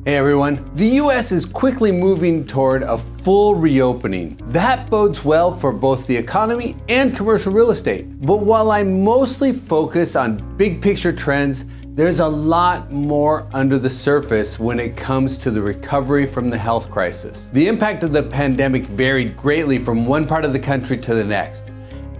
Hey everyone, the US is quickly moving toward a full reopening. That bodes well for both the economy and commercial real estate. But while I mostly focus on big picture trends, there's a lot more under the surface when it comes to the recovery from the health crisis. The impact of the pandemic varied greatly from one part of the country to the next.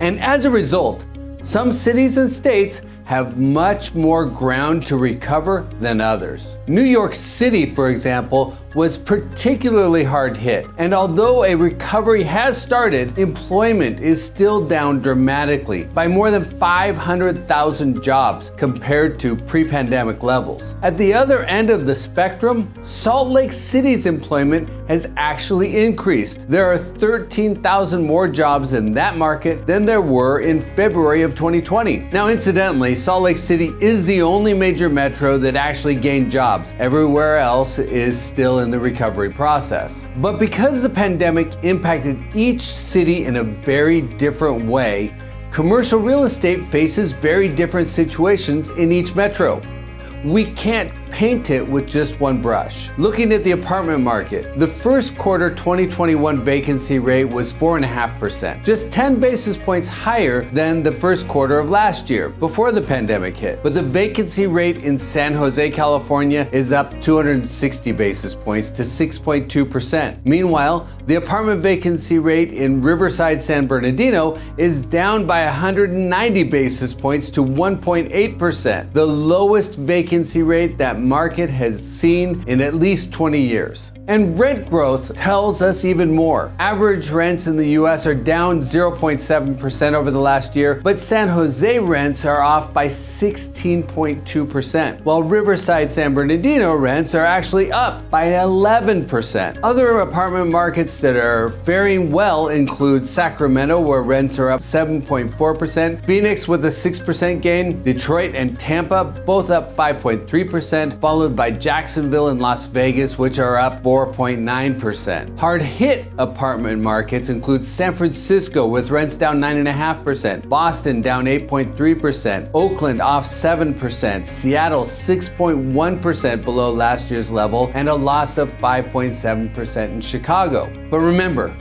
And as a result, some cities and states have much more ground to recover than others. New York City, for example, was particularly hard hit. And although a recovery has started, employment is still down dramatically by more than 500,000 jobs compared to pre-pandemic levels. At the other end of the spectrum, Salt Lake City's employment has actually increased. There are 13,000 more jobs in that market than there were in February of 2020. Now, incidentally, Salt Lake City is the only major metro that actually gained jobs. Everywhere else is still in the recovery process. But because the pandemic impacted each city in a very different way, commercial real estate faces very different situations in each metro. We can't paint it with just one brush. Looking at the apartment market, the first quarter 2021 vacancy rate was 4.5%, just 10 basis points higher than the first quarter of last year, before the pandemic hit. But the vacancy rate in San Jose, California is up 260 basis points to 6.2%. Meanwhile, the apartment vacancy rate in Riverside, San Bernardino is down by 190 basis points to 1.8%, the lowest vacancy rate that market has seen in at least 20 years. And rent growth tells us even more. Average rents in the US are down 0.7% over the last year, but San Jose rents are off by 16.2%, while Riverside, San Bernardino rents are actually up by 11%. Other apartment markets that are faring well include Sacramento, where rents are up 7.4%, Phoenix with a 6% gain, Detroit and Tampa both up 5.3%, followed by Jacksonville and Las Vegas, which are up 4.9%. Hard-hit apartment markets include San Francisco with rents down 9.5%, Boston down 8.3%, Oakland off 7%, Seattle 6.1% below last year's level, and a loss of 5.7% in Chicago. But remember,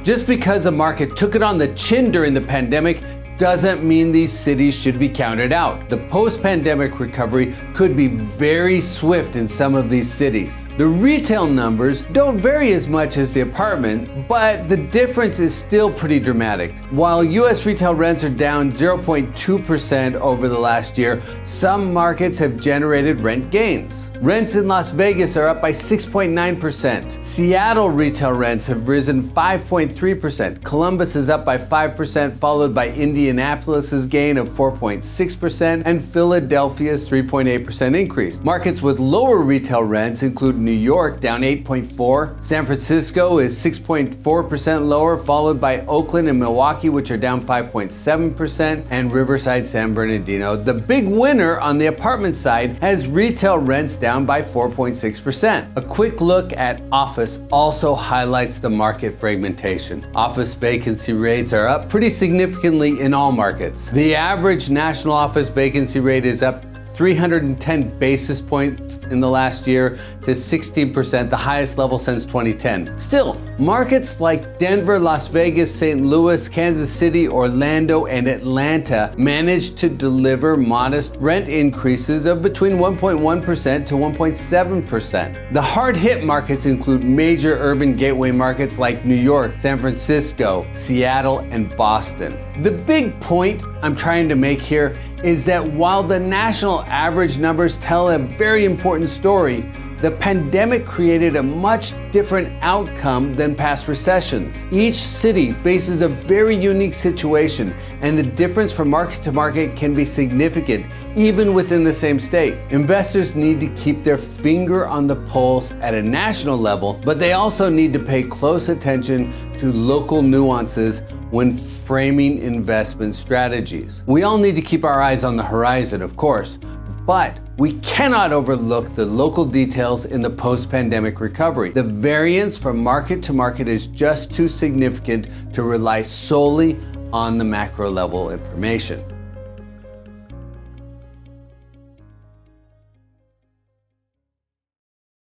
just because a market took it on the chin during the pandemic doesn't mean these cities should be counted out. The post-pandemic recovery could be very swift in some of these cities. The retail numbers don't vary as much as the apartment, but the difference is still pretty dramatic. While US retail rents are down 0.2% over the last year, some markets have generated rent gains. Rents in Las Vegas are up by 6.9%. Seattle retail rents have risen 5.3%. Columbus is up by 5%, followed by Indianapolis's gain of 4.6% and Philadelphia's 3.8% increase. Markets with lower retail rents include New York down 8.4%. San Francisco is 6.4% lower, followed by Oakland and Milwaukee, which are down 5.7%, and Riverside, San Bernardino. The big winner on the apartment side has retail rents down by 4.6%. A quick look at office also highlights the market fragmentation. Office vacancy rates are up pretty significantly in all markets. The average national office vacancy rate is up 310 basis points in the last year to 16%, the highest level since 2010. Still, markets like Denver, Las Vegas, St. Louis, Kansas City, Orlando, and Atlanta managed to deliver modest rent increases of between 1.1% to 1.7%. The hard-hit markets include major urban gateway markets like New York, San Francisco, Seattle, and Boston. The big point I'm trying to make here is that while the national average numbers tell a very important story, the pandemic created a much different outcome than past recessions. Each city faces a very unique situation, and the difference from market to market can be significant, even within the same state. Investors need to keep their finger on the pulse at a national level, but they also need to pay close attention to local nuances when framing investment strategies. We all need to keep our eyes on the horizon, of course, but we cannot overlook the local details in the post-pandemic recovery. The variance from market to market is just too significant to rely solely on the macro level information.